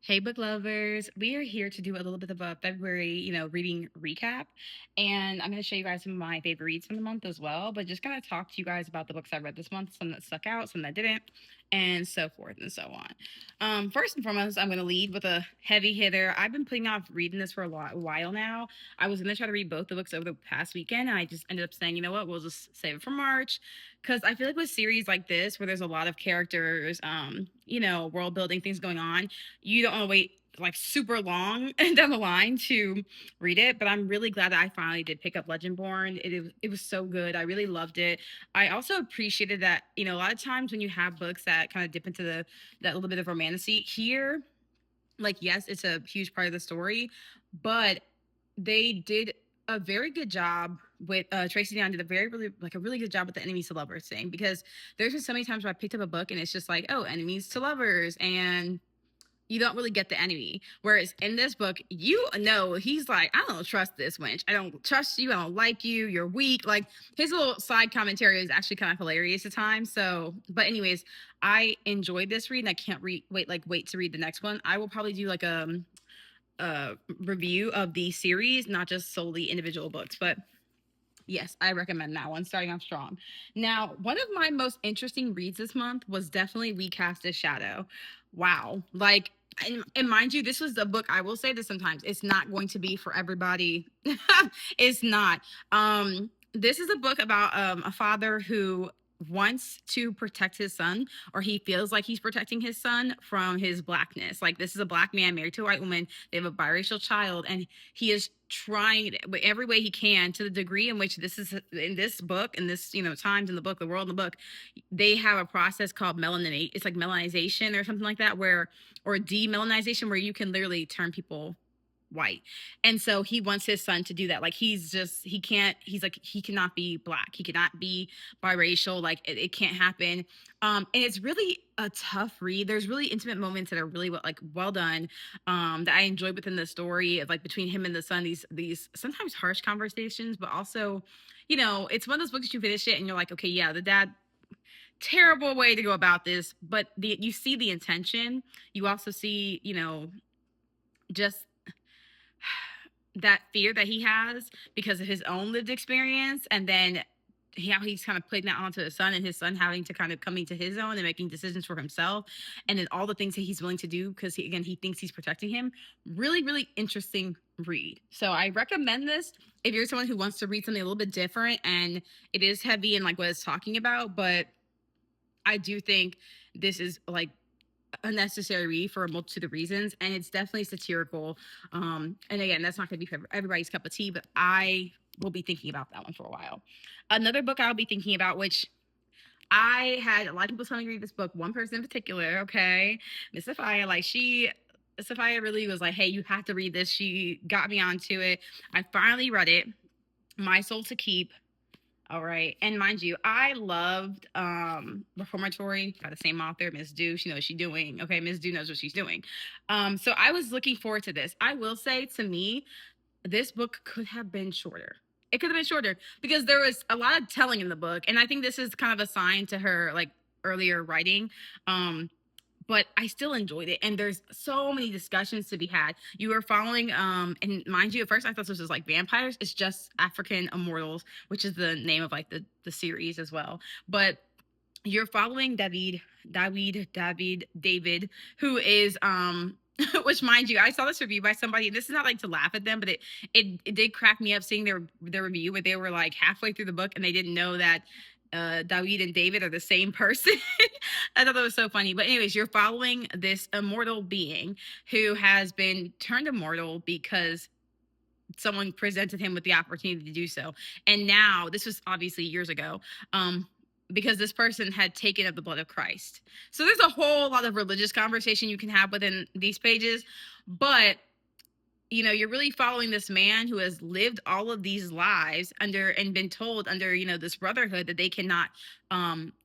Hey, book lovers. We are here to do a little bit of a February, reading recap. And I'm going to show you guys some of my favorite reads from the month as well, but just kind of talk to you guys about the books I read this month, some that stuck out, some that didn't, and so forth and so on. First and foremost, I'm going to lead with a heavy hitter. I've been putting off reading this for a while now. I was going to try to read both the books over the past weekend, and I just ended up saying, you know what, we'll just save it for March. Because I feel like with series like this, where there's a lot of characters, world building things going on, you don't want to wait like super long down the line to read it, but I'm really glad that I finally did pick up Legendborn. It was so good. I really loved it. I also appreciated that, a lot of times when you have books that kind of dip into that little bit of romantasy here, like yes, it's a huge part of the story, but they did a very good job with Tracy Deonn did a really good job with the enemies to lovers thing, because there's been so many times where I picked up a book and it's just like, oh, enemies to lovers, and you don't really get the enemy. Whereas in this book, he's like, I don't trust this wench. I don't trust you. I don't like you. You're weak. Like his little side commentary is actually kind of hilarious at times. So, but anyways, I enjoyed this read and I can't wait to read the next one. I will probably do like a review of the series, not just solely individual books, but yes, I recommend that one, starting off strong. Now, one of my most interesting reads this month was definitely We Cast a Shadow. Wow. Like, and mind you, this was a book, I will say this sometimes, it's not going to be for everybody. It's not. This is a book about a father who wants to protect his son, or he feels like he's protecting his son from his blackness. Like, this is a black man married to a white woman. They have a biracial child, and he is trying every way he can, to the degree in which this is in this book, and this, times in the book, the world in the book, they have a process called melanin. It's like melanization or something like that, or demelanization, where you can literally turn people white. And so he wants his son to do that. Like he cannot be black. He cannot be biracial. Like it can't happen. And it's really a tough read. There's really intimate moments that are really well done. That I enjoyed within the story of, like, between him and the son, these sometimes harsh conversations, but also, it's one of those books that you finish it and you're like, okay, yeah, the dad, terrible way to go about this, but you see the intention. You also see, just that fear that he has because of his own lived experience, and then how he's kind of putting that onto his son, and his son having to kind of coming to his own and making decisions for himself, and then all the things that he's willing to do because he thinks he's protecting him. Really, really interesting read. So I recommend this if you're someone who wants to read something a little bit different, and it is heavy in like what it's talking about, but I do think this is like a necessary read for a multitude of reasons, and it's definitely satirical. And again, that's not going to be for everybody's cup of tea, but I will be thinking about that one for a while. Another book I'll be thinking about, which I had a lot of people telling me to read this book, one person in particular, okay, Miss Sophia, Sophia really was like, hey, you have to read this. She got me onto it. I finally read it, My Soul to Keep. All right. And mind you, I loved Reformatory by the same author, Miss Du. She knows what she's doing. Okay, Miss Du knows what she's doing. So I was looking forward to this. I will say, to me, this book could have been shorter. It could have been shorter because there was a lot of telling in the book. And I think this is kind of a sign to her, like, earlier writing. But I still enjoyed it. And there's so many discussions to be had. You are following, and mind you, at first I thought this was like vampires. It's just African Immortals, which is the name of like the series as well. But you're following David, who is which, mind you, I saw this review by somebody. This is not like to laugh at them, but it did crack me up seeing their review where they were like halfway through the book and they didn't know that David and David are the same person. I thought that was so funny. But anyways, you're following this immortal being who has been turned immortal because someone presented him with the opportunity to do so. And now, this was obviously years ago, because this person had taken of the blood of Christ. So there's a whole lot of religious conversation you can have within these pages, but you're really following this man who has lived all of these lives under and been told under, this brotherhood that they cannot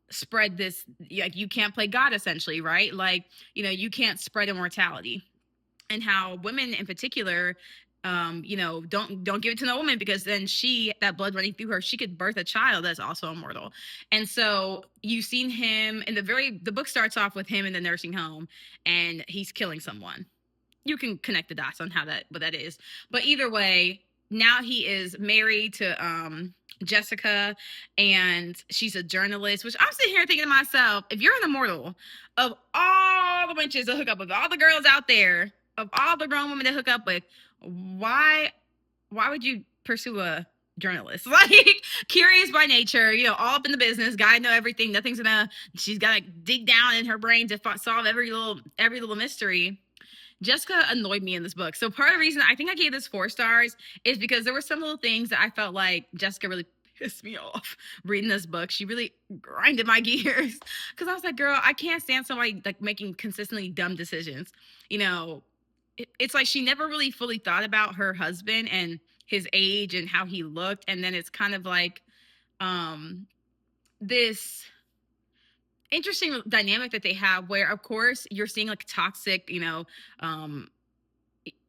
spread this, like, you can't play God, essentially, right? Like, you can't spread immortality. And how women in particular, don't give it to no woman, because then that blood running through her, she could birth a child that's also immortal. And so you've seen him in the book starts off with him in the nursing home and he's killing someone. you can connect the dots on how that what that is. But either way, now he is married to Jessica, and she's a journalist. Which I'm sitting here thinking to myself, if you're an immortal, of all the wenches to hook up with, all the girls out there, of all the grown women to hook up with, why would you pursue a journalist? Like, curious by nature, all up in the business, guy know everything. She's gotta dig down in her brain to solve every little mystery. Jessica annoyed me in this book. So part of the reason I think I gave this 4 stars is because there were some little things that I felt like Jessica really pissed me off reading this book. She really grinded my gears because I was like, girl, I can't stand somebody like making consistently dumb decisions. It's like she never really fully thought about her husband and his age and how he looked, and then it's kind of like this interesting dynamic that they have where of course you're seeing like toxic,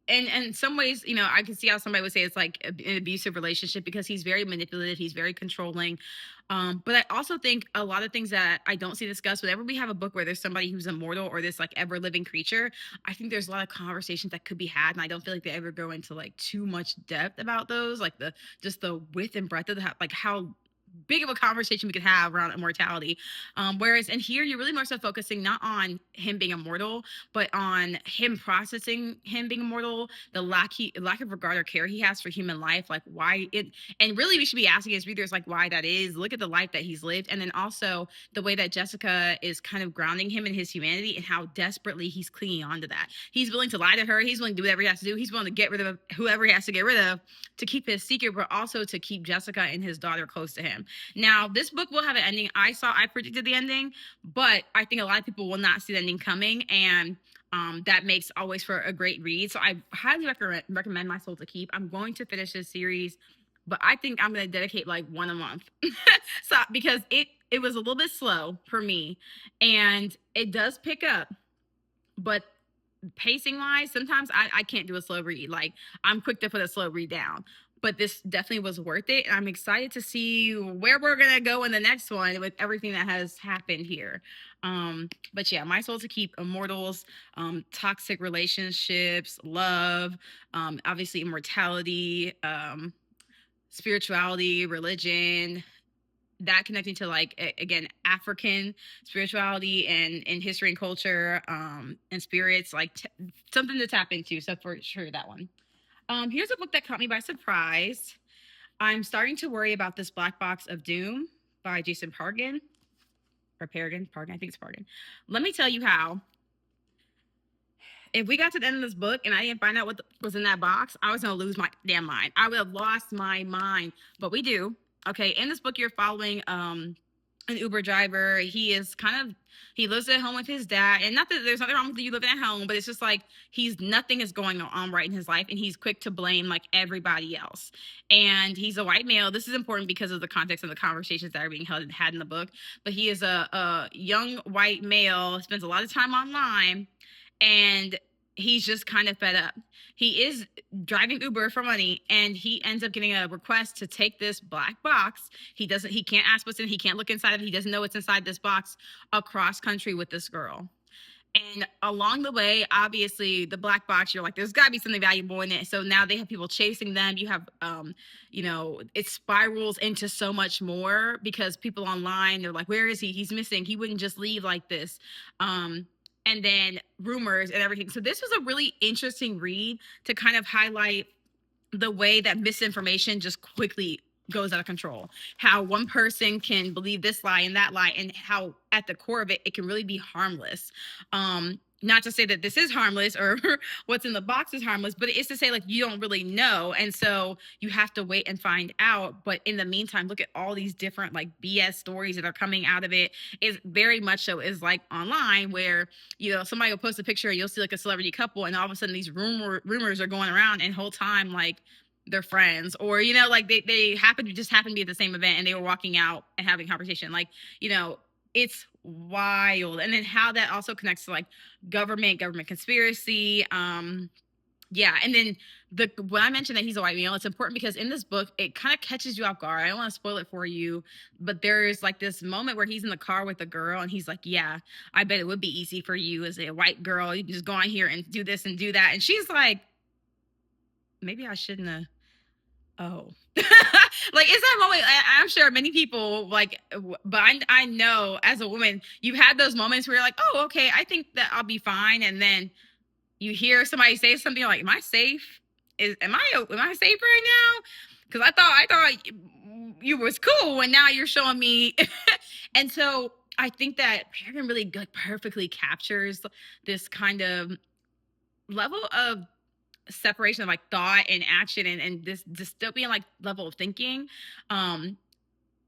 and in some ways, I can see how somebody would say it's like an abusive relationship because he's very manipulative, he's very controlling. But I also think a lot of things that I don't see discussed whenever we have a book where there's somebody who's immortal or this like ever living creature, I think there's a lot of conversations that could be had, and I don't feel like they ever go into like too much depth about those, like the width and breadth of like how big of a conversation we could have around immortality. Whereas in here, you're really more so focusing not on him being immortal, but on him processing him being immortal, the lack of regard or care he has for human life, like why it, and really we should be asking his readers like why that is. Look at the life that he's lived, and then also the way that Jessica is kind of grounding him in his humanity and how desperately he's clinging on to that. He's willing to lie to her. He's willing to do whatever he has to do. He's willing to get rid of whoever he has to get rid of to keep his secret, but also to keep Jessica and his daughter close to him. Now, this book will have an ending. I predicted the ending, but I think a lot of people will not see the ending coming, and that makes always for a great read. So I highly recommend My Soul to Keep. I'm going to finish this series, but I think I'm going to dedicate like one a month. So because it was a little bit slow for me, and it does pick up, but pacing wise, sometimes I can't do a slow read. Like, I'm quick to put a slow read down. But this definitely was worth it. And I'm excited to see where we're gonna go in the next one with everything that has happened here. But yeah, My Soul to Keep, immortals, toxic relationships, love, obviously immortality, spirituality, religion, that connecting to like again African spirituality and history and culture, and spirits, like something to tap into. So for sure that one. Here's a book that caught me by surprise. I'm starting to worry about this Black Box of Doom by Jason Pargin. Or Paragon, Pargin, I think it's Pargin. Let me tell you how. If we got to the end of this book and I didn't find out what was in that box, I was gonna lose my damn mind. I would have lost my mind. But we do. Okay, in this book, you're following an Uber driver. He lives at home with his dad, and not that there's nothing wrong with you living at home, but it's just like nothing is going on right in his life, and he's quick to blame like everybody else. And he's a white male. This is important because of the context of the conversations that are being had in the book. But he is a young white male, spends a lot of time online, and he's just kind of fed up. He is driving Uber for money, and he ends up getting a request to take this black box. He can't ask what's in, he can't look inside of it. He doesn't know what's inside this box, across country with this girl. And along the way, obviously, the black box, you're like, there's got to be something valuable in it. So now they have people chasing them. You have, it spirals into so much more because people online, they're like, where is he? He's missing. He wouldn't just leave like this. And then rumors and everything. So this was a really interesting read to kind of highlight the way that misinformation just quickly goes out of control. How one person can believe this lie and that lie, and how at the core of it, it can really be harmless. Not to say that this is harmless or what's in the box is harmless, but it's to say like you don't really know. And so you have to wait and find out. But in the meantime, look at all these different like BS stories that are coming out of it. Is very much so is like online where, somebody will post a picture and you'll see like a celebrity couple, and all of a sudden these rumors are going around, and whole time like they're friends, or like they happen to be at the same event and they were walking out and having a conversation. Like, it's wild. And then how that also connects to like government conspiracy, Yeah, and then when I mentioned that he's a white male, it's important because in this book it kind of catches you off guard. I don't want to spoil it for you, but there's like this moment where he's in the car with a girl and he's like, "Yeah, I bet it would be easy for you as a white girl. You can just go on here and do this and do that." And she's like, "Maybe I shouldn't have." Oh, like it's that moment. I'm sure many people like, but I know as a woman, you've had those moments where you're like, "Oh, okay, I think that I'll be fine," and then you hear somebody say something like, "Am I safe? Am I safe right now?" Because I thought you was cool, and now you're showing me. And so I think that Peregrine really good, perfectly captures this kind of level of separation of like thought and action and this dystopian like level of thinking um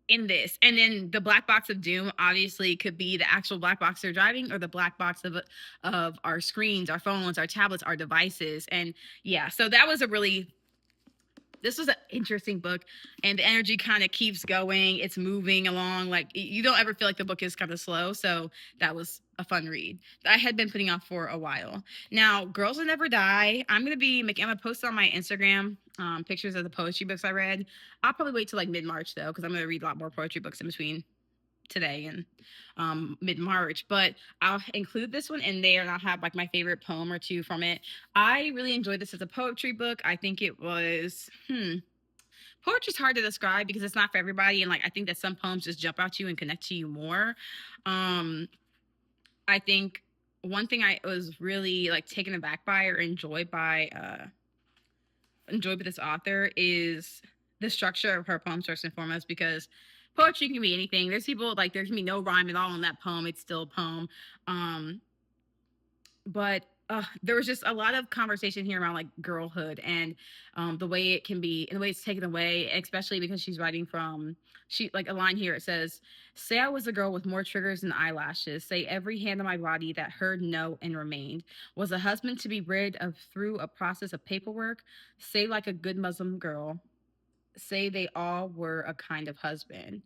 in this. And then the black box of doom obviously could be the actual black box they're driving or the black box of our screens, our phones, our tablets, our devices. And yeah, so that was a really this was an interesting book, and the energy kind of keeps going. It's moving along. Like you don't ever feel like the book is kind of slow. So that was a fun read that I had been putting off for a while. Now, Girls Will Never Die. I'm gonna post on my Instagram pictures of the poetry books I read. I'll probably wait till like mid-March though, because I'm gonna read a lot more poetry books in between today and mid-March, but I'll include this one in there and I'll have like my favorite poem or two from it. I really enjoyed this as a poetry book. I think it was poetry's hard to describe because it's not for everybody, and like I think that some poems just jump out to you and connect to you more. um I think one thing I was really like taken aback by or enjoyed by this author is the structure of her poems first and foremost, because poetry can be anything. There's people like there can be no rhyme at all in that poem, it's still a poem. um but there was just a lot of conversation here around like girlhood and the way it can be and the way it's taken away, especially because she's writing from she like a line here. It says, "Say I was a girl with more triggers than eyelashes. Say every hand on my body that heard no and remained was a husband to be rid of through a process of paperwork. Say like a good Muslim girl. Say they all were a kind of husband."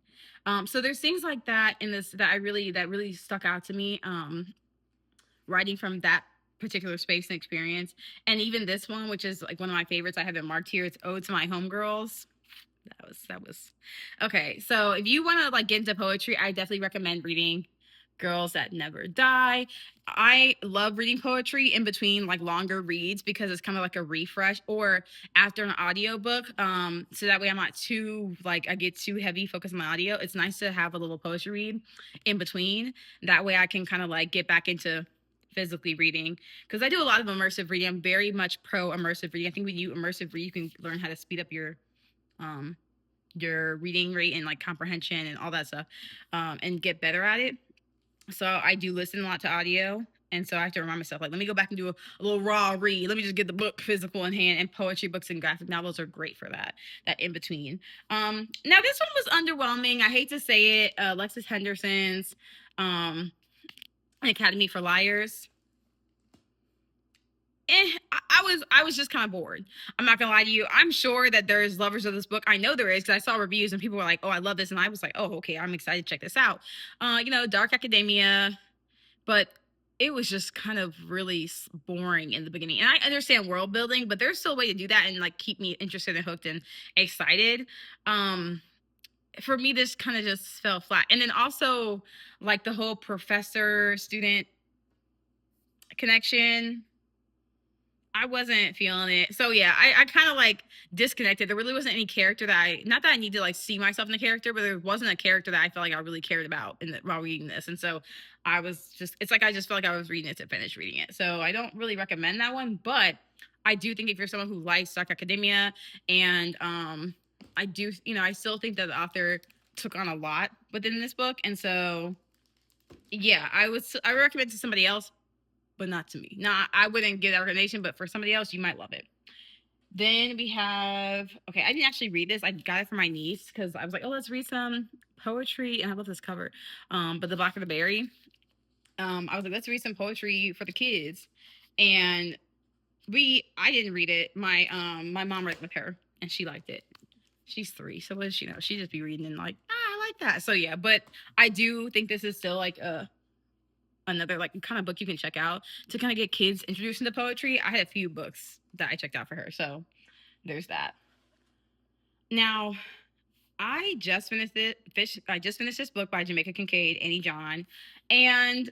So there's things like that in this that really stuck out to me. Writing from that particular space and experience. And even this one, which is like one of my favorites, I have it marked here. It's Ode to My Homegirls. That was okay. So if you want to like get into poetry, I definitely recommend reading Girls That Never Die. I love reading poetry in between like longer reads because it's kind of like a refresh or after an audiobook. So that way I'm not too like I get too heavy focused on my audio. It's nice to have a little poetry read in between. That way I can kind of like get back into physically reading because I do a lot of immersive reading. I'm very much pro immersive reading. I think when you immersive read, you can learn how to speed up um your reading rate and like comprehension and all that stuff, and get better at it. So I do listen a lot to audio. And so I have to remind myself, like, let me go back and do a little raw read. Let me just get the book physical in hand. And poetry books and graphic novels are great for that in between. Now this one was underwhelming. I hate to say it. Alexis Henderson's Academy for Liars. I was just kind of bored. I'm not gonna lie to you. I'm sure that there's lovers of this book. I know there is because I saw reviews and people were like, "Oh, I love this," and I was like, "Oh, okay, I'm excited to check this out." Dark academia, but it was just kind of really boring in the beginning. And I understand world building, but there's still a way to do that and like keep me interested and hooked and excited. For me, this kind of just fell flat. And then also like the whole professor student connection, I wasn't feeling it. So yeah, I kind of like disconnected. There really wasn't any character that not that I need to like see myself in the character, but there wasn't a character that I felt like I really cared about while reading this. And so I was just, it's like I just felt like I was reading it to finish reading it. So I don't really recommend that one, but I do think if you're someone who likes Dark Academia and I do, I still think that the author took on a lot within this book. And so yeah, I would recommend it to somebody else, but not to me. Nah, I wouldn't give that recommendation, but for somebody else, you might love it. Then we have, okay, I didn't actually read this. I got it for my niece because I was like, oh, let's read some poetry. And I love this cover. But The Black of the Berry. I was like, let's read some poetry for the kids. And I didn't read it. My mom read it with her and she liked it. She's 3, so what does she know? She just be reading and like, I like that. So yeah, but I do think this is still like another like kind of book you can check out to kind of get kids introduced into poetry. I had a few books that I checked out for her. So there's that. Now, I just finished this book by Jamaica Kincaid, Annie John, and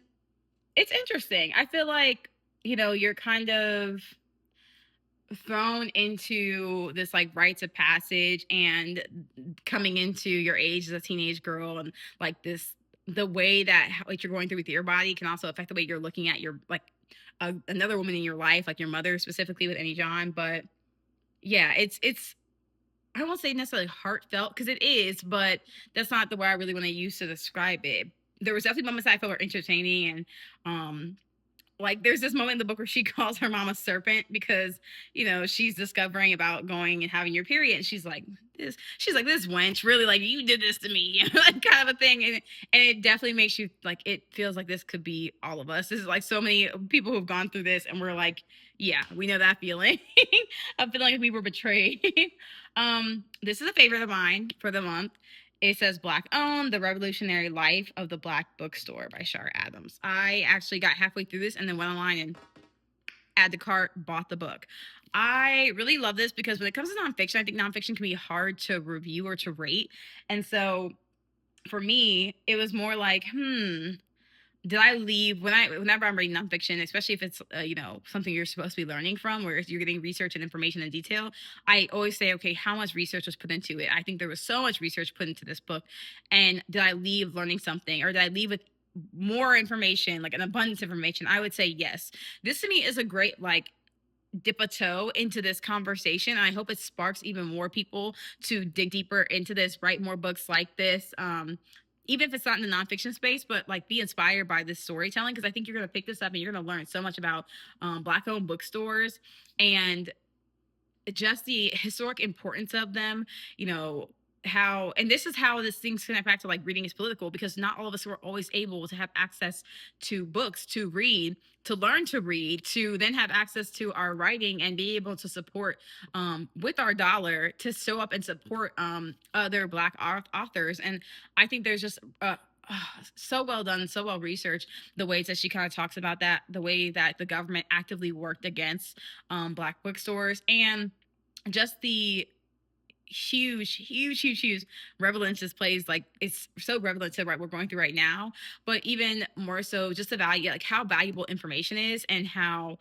it's interesting. I feel like, you're kind of thrown into this like rites of passage and coming into your age as a teenage girl, and like this the way that what you're going through with your body can also affect the way you're looking at your like another woman in your life, like your mother specifically with Annie John. But yeah, it's I won't say necessarily heartfelt because it is, but that's not the way I really want to use to describe it. There was definitely moments I felt were entertaining, and like there's this moment in the book where she calls her mom a serpent because she's discovering about going and having your period, and she's like this wench really, like, you did this to me, like kind of a thing. And it definitely makes you like, it feels like this could be all of us. This is like so many people who've gone through this, and we're like, yeah, we know that feeling of feeling like we were betrayed. This is a favorite of mine for the month. It says Black Owned, The Revolutionary Life of the Black Bookstore by Shar Adams. I actually got halfway through this and then went online and add to cart, bought the book. I really love this because when it comes to nonfiction, I think nonfiction can be hard to review or to rate. And so for me, it was more like, did I leave whenever I'm reading nonfiction, especially if it's something you're supposed to be learning from, where you're getting research and information and detail. I always say, okay, how much research was put into it? I think there was so much research put into this book, and did I leave learning something, or did I leave with more information, like an abundance of information? I would say yes. This to me is a great like dip a toe into this conversation. I hope it sparks even more people to dig deeper into this, write more books like this. Even if it's not in the nonfiction space, but like be inspired by this storytelling, because I think you're going to pick this up and you're going to learn so much about Black owned bookstores and just the historic importance of them, how, and this is how this thing's connect back to like reading is political, because not all of us were always able to have access to books to read, to learn to read, to then have access to our writing and be able to support with our dollar to show up and support other Black authors. And I think there's just so well done, so well researched, the ways that she kind of talks about that, the way that the government actively worked against Black bookstores, and just the huge relevance this plays, like it's so relevant to what we're going through right now, but even more so just the value, like how valuable information is, and how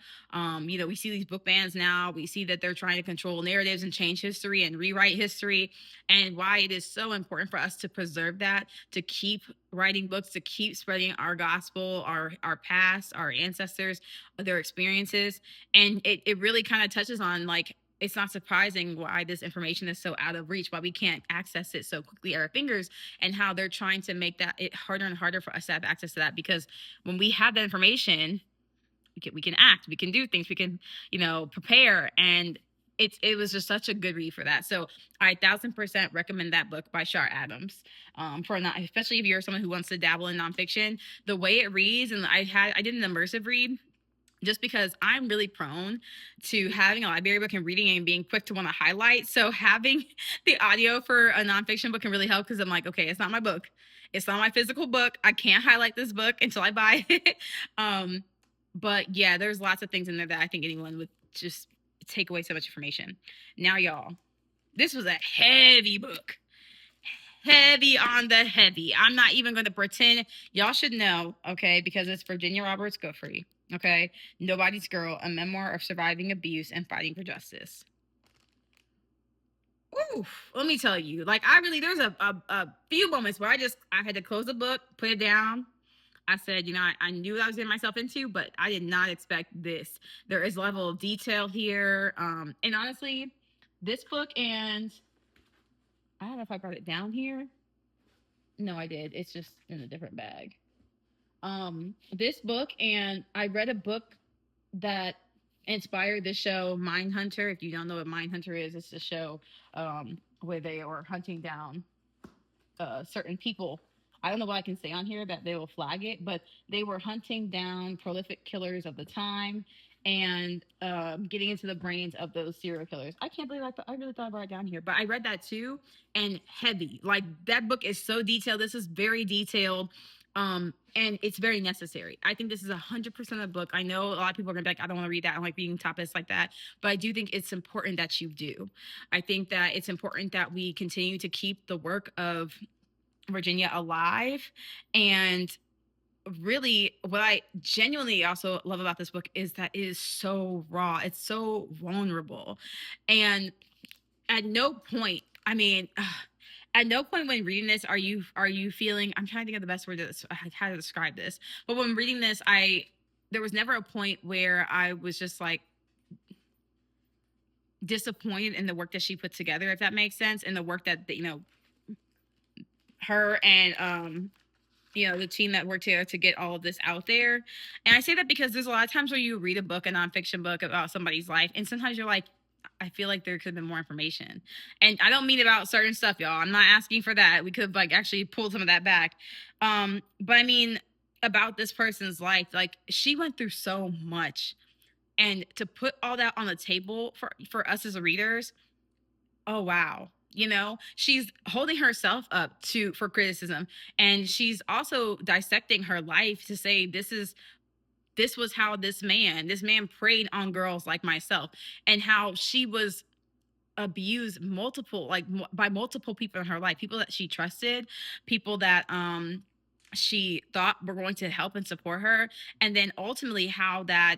we see these book bans now, we see that they're trying to control narratives and change history and rewrite history, and why it is so important for us to preserve that, to keep writing books, to keep spreading our gospel, our past, our ancestors, their experiences. And it really kind of touches on like, it's not surprising why this information is so out of reach, why we can't access it so quickly at our fingers, and how they're trying to make that it harder and harder for us to have access to that. Because when we have that information, we can act, we can do things, we can, prepare. And it was just such a good read for that. So I 1000% recommend that book by Shar Adams. Especially if you're someone who wants to dabble in nonfiction, the way it reads, and I did an immersive read, just because I'm really prone to having a library book and reading and being quick to want to highlight. So having the audio for a nonfiction book can really help, because I'm like, okay, it's not my book. It's not my physical book. I can't highlight this book until I buy it. But yeah, there's lots of things in there that I think anyone would just take away so much information. Now, y'all, this was a heavy book. Heavy on the heavy. I'm not even going to pretend. Y'all should know, okay, because it's Virginia Roberts Giuffre. Okay, Nobody's Girl, a memoir of surviving abuse and fighting for justice. Ooh, let me tell you, like there's a few moments where I had to close the book, put it down. I said, I knew what I was getting myself into, but I did not expect this. There is a level of detail here. And honestly, this book, and I don't know if I brought it down here. No, I did. It's just in a different bag. This book, and I read a book that inspired the show Mindhunter. If you don't know what Mindhunter is, it's a show where they are hunting down certain people. I don't know what I can say on here that they will flag it, but they were hunting down prolific killers of the time, and getting into the brains of those serial killers. I can't believe I really thought I brought it down here, but I read that too, and heavy. Like that book is so detailed. This is very detailed. And it's very necessary. I think this is 100% a book. I know a lot of people are gonna be like, I don't want to read that. I don't like reading topics like that. But I do think it's important that you do. I think that it's important that we continue to keep the work of Virginia alive. And really, what I genuinely also love about this book is that it is so raw, it's so vulnerable. And at no point, I mean, at no point when reading this are you feeling, I'm trying to think of the best word to how to describe this, but when reading this, I there was never a point where I was just like disappointed in the work that she put together, if that makes sense, and the work that her and the team that worked together to get all of this out there. And I say that because there's a lot of times where you read a book, a nonfiction book about somebody's life, and sometimes you're like, I feel like there could have been more information. And I don't mean about certain stuff, y'all. I'm not asking for that. We could like actually pull some of that back. But I mean about this person's life, like she went through so much. And to put all that on the table for us as readers, oh wow, she's holding herself up to for criticism, and she's also dissecting her life to say this was how this man preyed on girls like myself, and how she was abused multiple like by multiple people in her life, people that she trusted, people that she thought were going to help and support her, and then ultimately how that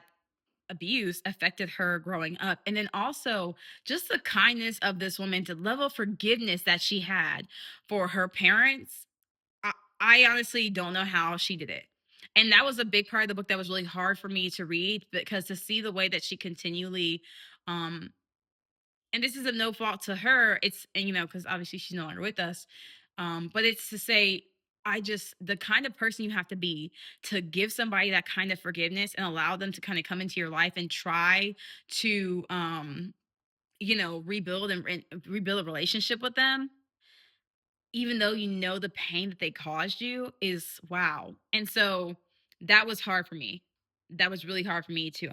abuse affected her growing up. And then also just the kindness of this woman, the level of forgiveness that she had for her parents. I honestly don't know how she did it. And that was a big part of the book that was really hard for me to read, because to see the way that she continually, um, and this is a no fault to her, it's, and because obviously she's no longer with us, but it's to say, I just, the kind of person you have to be to give somebody that kind of forgiveness and allow them to kind of come into your life and try to rebuild and rebuild a relationship with them, even though the pain that they caused you, is wow. And so that was hard for me. That was really hard for me to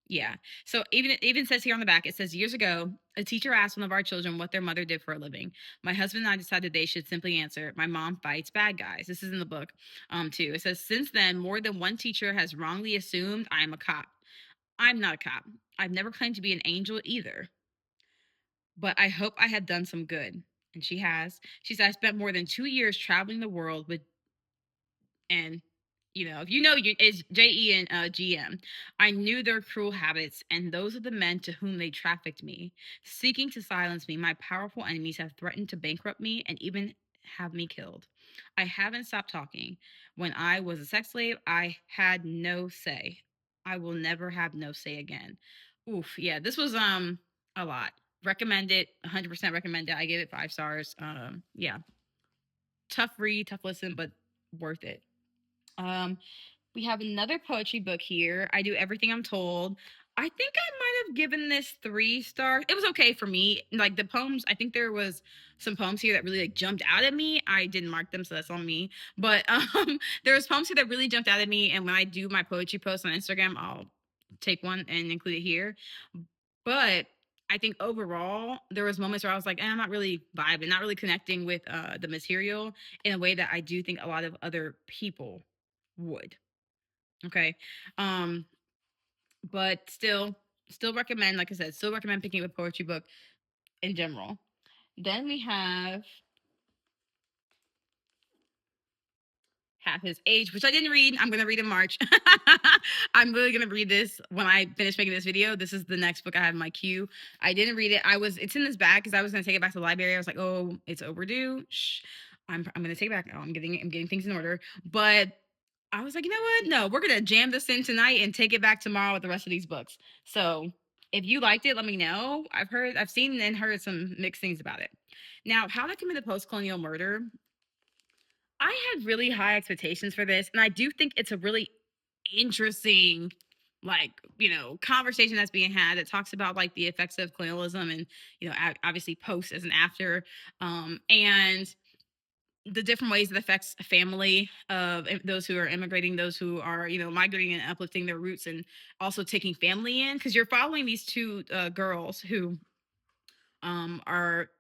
yeah. So it even says here on the back, it says, years ago, a teacher asked one of our children what their mother did for a living. My husband and I decided they should simply answer, my mom fights bad guys. This is in the book, too. It says, since then, more than one teacher has wrongly assumed I am a cop. I'm not a cop. I've never claimed to be an angel either, but I hope I have done some good. And she has. She said, I spent more than 2 years traveling the world with, and if it's JE and GM. I knew their cruel habits, and those are the men to whom they trafficked me. Seeking to silence me, my powerful enemies have threatened to bankrupt me and even have me killed. I haven't stopped talking. When I was a sex slave, I had no say. I will never have no say again. Oof, yeah, this was a lot. Recommend it, 100% recommend it. I gave it 5 stars. Yeah, tough read, tough listen, but worth it. Um, we have another poetry book here. I Do Everything I'm Told. I think I might have given this 3 stars. It was okay for me. Like the poems, I think there was some poems here that really like jumped out at me. I didn't mark them, so that's on me. But there was poems here that really jumped out at me. And when I do my poetry post on Instagram, I'll take one and include it here. But I think overall, there was moments where I was like, I'm not really vibing, not really connecting with the material in a way that I do think a lot of other people would. Okay. Um, but still recommend, like I said, still recommend picking up a poetry book in general. Then we have Half His Age, which I didn't read. I'm gonna read in March. I'm really gonna read this when I finish making this video. This is the next book I have in my queue. I didn't read it. It's in this bag because I was gonna take it back to the library. I was like, oh, it's overdue. Shh. I'm gonna take it back. Oh, I'm getting things in order. But I was like, you know what? No, we're gonna jam this in tonight and take it back tomorrow with the rest of these books. So if you liked it, let me know. I've seen and heard some mixed things about it. Now, How to Commit a Post-Colonial Murder. I had really high expectations for this, and I do think it's a really interesting, like, conversation that's being had that talks about like the effects of colonialism and, obviously post as an after, and the different ways it affects a family of those who are immigrating, those who are, migrating and uplifting their roots, and also taking family in, because you're following these two girls who are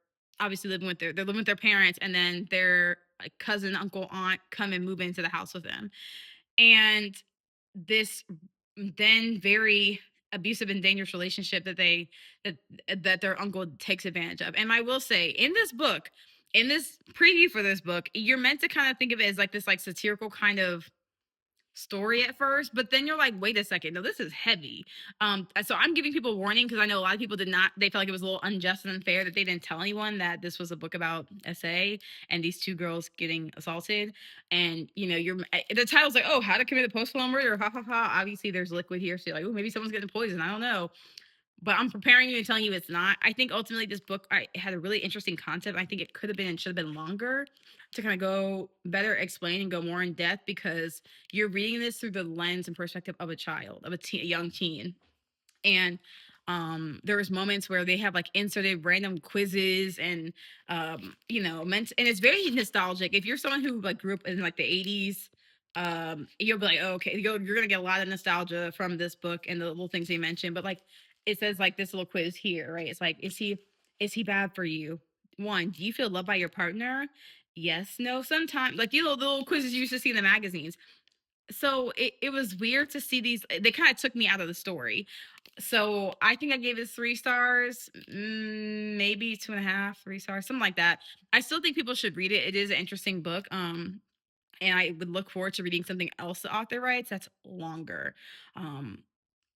obviously living with their parents, and then they're like cousin, uncle, aunt come and move into the house with them. And this then very abusive and dangerous relationship that that their uncle takes advantage of. And I will say, in this book, in this preview for this book, you're meant to kind of think of it as like this like satirical kind of story at first, but then you're like, wait a second, no, this is heavy. So I'm giving people warning because I know a lot of people did not, they felt like it was a little unjust and unfair that they didn't tell anyone that this was a book about SA and these two girls getting assaulted. And you know, the title's like, oh, how to commit a post-mortem murder, ha ha ha. Obviously there's liquid here, so you're like, oh, maybe someone's getting poisoned, I don't know. But I'm preparing you and telling you it's not. I think ultimately this book had a really interesting concept. I think it could have been and should have been longer to kind of go better explain and go more in depth because you're reading this through the lens and perspective of a child, of a young teen. And there was moments where they have like inserted random quizzes and you know, meant, and it's very nostalgic. If you're someone who like grew up in like the 80s, you'll be like, oh, okay, you're gonna get a lot of nostalgia from this book and the little things they mentioned. But like it says like this little quiz here, right? It's like, is he bad for you? One, do you feel loved by your partner? Yes, no, sometimes. Like, you know, the little quizzes you used to see in the magazines. So it was weird to see these. They kind of took me out of the story. So I think I gave it 3 stars, maybe 2.5, 3 stars, something like that. I still think people should read it. It is an interesting book. And I would look forward to reading something else the author writes that's longer. Um,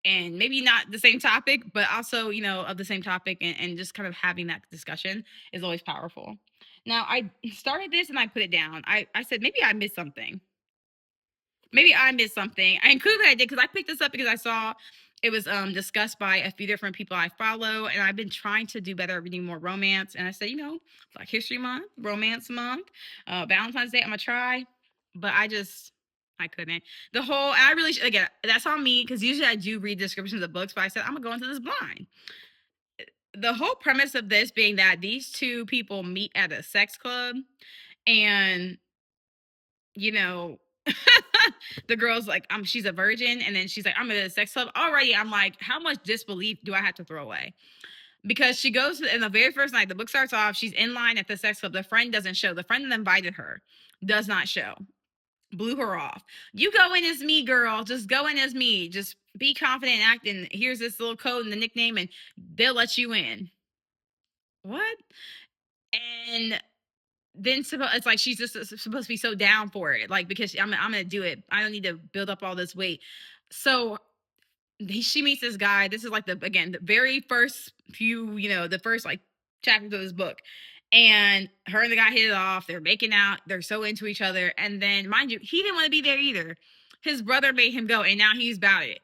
and maybe not the same topic, but also, you know, of the same topic, and just kind of having that discussion is always powerful. Now, I started this and I put it down. I said, maybe I missed something. Maybe I missed something. And clearly I did because I picked this up because I saw it was discussed by a few different people I follow, and I've been trying to do better at reading more romance. And I said, you know, Black History Month, Romance Month, Valentine's Day, I'm gonna try, but I couldn't. The whole, I really again, that's on me because usually I do read descriptions of books, but I said I'm gonna go into this blind. The whole premise of this being that these two people meet at a sex club, and you know, the girl's like, she's a virgin, and then she's like, I'm at a sex club. Already, I'm like, how much disbelief do I have to throw away? Because she goes in the very first night, the book starts off, she's in line at the sex club. The friend doesn't show. The friend that invited her does not show. Blew her off. You go in as me, girl. Just go in as me. Just be confident and act. And here's this little code and the nickname, and they'll let you in. What? And then it's like she's just supposed to be so down for it, like because I'm gonna do it. I don't need to build up all this weight. So she meets this guy. This is like the very first few, you know, the first like chapters of this book, and her and the guy hit it off. They're making out. They're so into each other, and then mind you, he didn't want to be there either. His brother made him go, and now he's about it.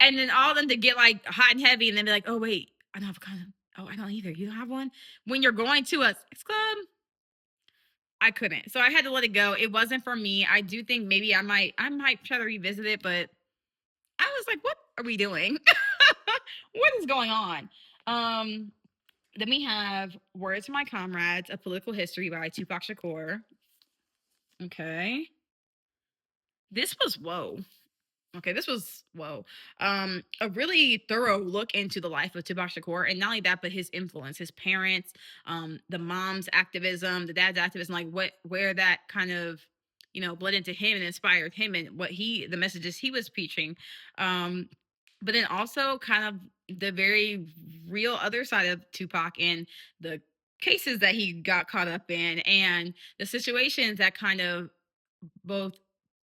And then all of them to get like hot and heavy, and then be like, oh wait, I don't have a condom. Oh, I don't either. You don't have one? When you're going to a sex club, I couldn't. So I had to let it go. It wasn't for me. I do think maybe I might try to revisit it, but I was like, what are we doing? What is going on? Um, then we have Words from My Comrades, A Political History by Tupac Shakur. Okay. This was whoa. Okay, this was whoa. A really thorough look into the life of Tupac Shakur, and not only that, but his influence, his parents, the mom's activism, the dad's activism, like where that kind of, you know, bled into him and inspired him, and the messages he was preaching. But then also kind of the very real other side of Tupac and the cases that he got caught up in, and the situations that kind of both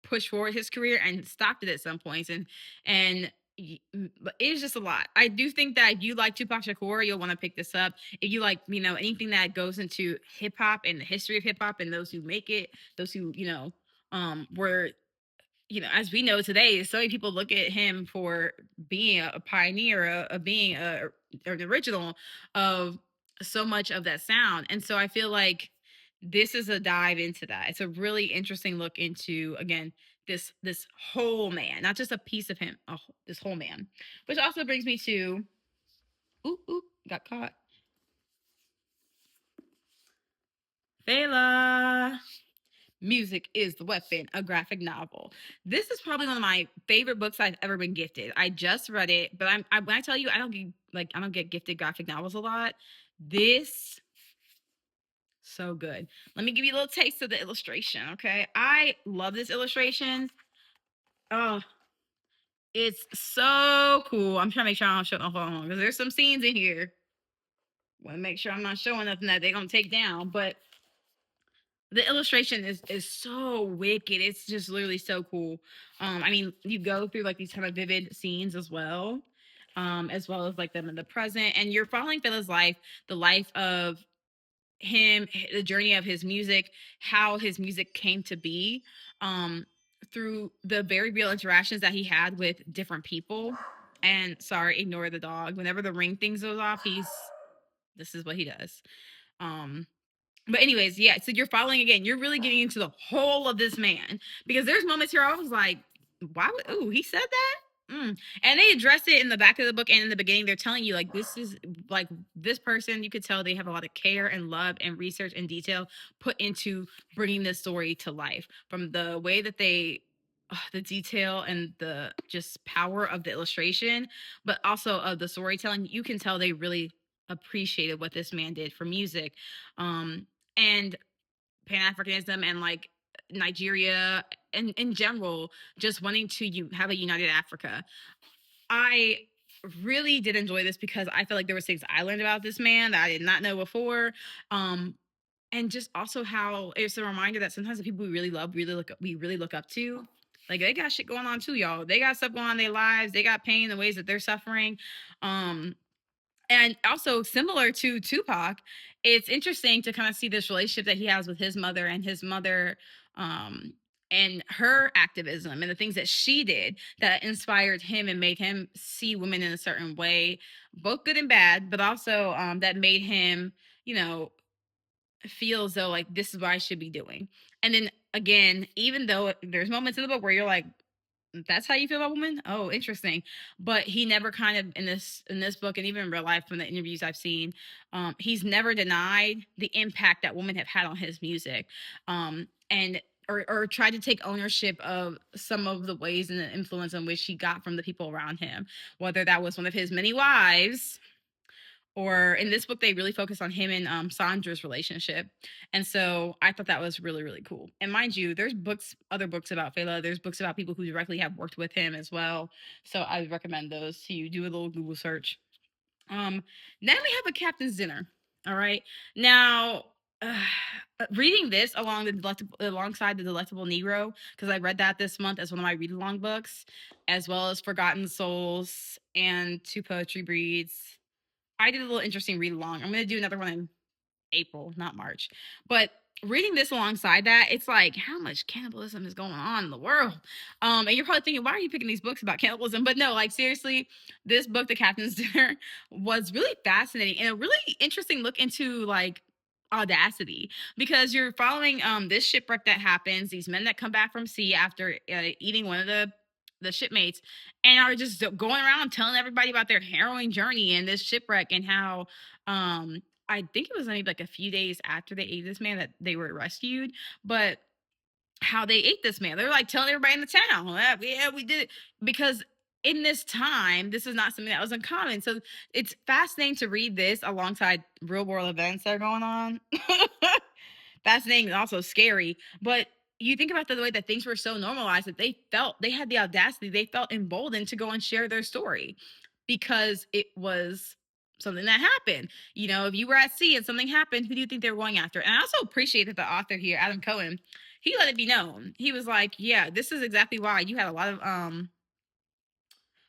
push forward his career and stopped it at some points, and but it's just a lot. I do think that if you like Tupac Shakur, you'll want to pick this up. If you like, you know, anything that goes into hip hop and the history of hip hop and those who make it, those who, you know, were, you know, as we know today, so many people look at him for being a pioneer, of being an original of so much of that sound. And so I feel like this is a dive into that. It's a really interesting look into, again, this whole man, not just a piece of him, this whole man. Which also brings me to, got caught. Fela. Music is the Weapon, a graphic novel. This is probably one of my favorite books I've ever been gifted. I just read it, but when I tell you I don't get gifted graphic novels a lot. This So good. Let me give you a little taste of the illustration, okay? I love this illustration. Oh, it's so cool. I'm trying to make sure I don't show no hold on because there's some scenes in here. Want to make sure I'm not showing nothing that they're gonna take down, but the illustration is so wicked. It's just literally so cool. I mean, you go through like these kind of vivid scenes as well as like them in the present, and you're following Phila's life, the life of him, the journey of his music, how his music came to be, um, through the very real interactions that he had with different people. And sorry, ignore the dog. Whenever the ring things goes off, he's this is what he does. Um, but anyways, yeah, so you're following again, you're really getting into the whole of this man because there's moments here I was like, why would ooh, he said that? And they address it in the back of the book and in the beginning. They're telling you like this is like this person, you could tell they have a lot of care and love and research and detail put into bringing this story to life. From the way that they the detail and the just power of the illustration, but also of the storytelling, you can tell they really appreciated what this man did for music. And Pan Africanism and like Nigeria and in general, just wanting to have a united Africa. I really did enjoy this because I feel like there were things I learned about this man that I did not know before. Um, and just also how it's a reminder that sometimes the people we really love, we really look up to, like they got shit going on too, y'all. They got stuff going on in their lives. They got pain, the ways that they're suffering. Um, and also similar to Tupac, it's interesting to kind of see this relationship that he has with his mother, um, and her activism and the things that she did that inspired him and made him see women in a certain way, both good and bad, but also that made him, you know, feel as though like this is what I should be doing. And then again, even though there's moments in the book where you're like, that's how you feel about women? Oh, interesting. But he never kind of in this book and even in real life from the interviews I've seen, he's never denied the impact that women have had on his music. And or tried to take ownership of some of the ways and the influence in which he got from the people around him, whether that was one of his many wives or in this book they really focus on him and Sandra's relationship. And so I thought that was really really cool. And mind you, there's other books about Fela, there's books about people who directly have worked with him as well, so I would recommend those to you. Do a little Google search. um then we have A Captain's Dinner. All right, now uh, reading this alongside the Delectable Negro, because I read that this month as one of my read along books, as well as Forgotten Souls and Two Poetry Breeds. I did a little interesting read along. I'm going to do another one in April, not March. But reading this alongside that, it's like how much cannibalism is going on in the world. And you're probably thinking, why are you picking these books about cannibalism? But no, like seriously, this book, The Captain's Dinner, was really fascinating and a really interesting look into like audacity, because you're following this shipwreck that happens, these men that come back from sea after eating one of the shipmates, and are just going around telling everybody about their harrowing journey and this shipwreck, and how I think it was only like a few days after they ate this man that they were rescued, but how they ate this man. They're like telling everybody in the town, yeah, we did it. Because in this time, this is not something that was uncommon. So it's fascinating to read this alongside real world events that are going on. Fascinating and also scary. But you think about the way that things were so normalized that they had the audacity, they felt emboldened to go and share their story because it was something that happened. You know, if you were at sea and something happened, who do you think they were going after? And I also appreciate that the author here, Adam Cohen, he let it be known. He was like, yeah, this is exactly why you had a lot of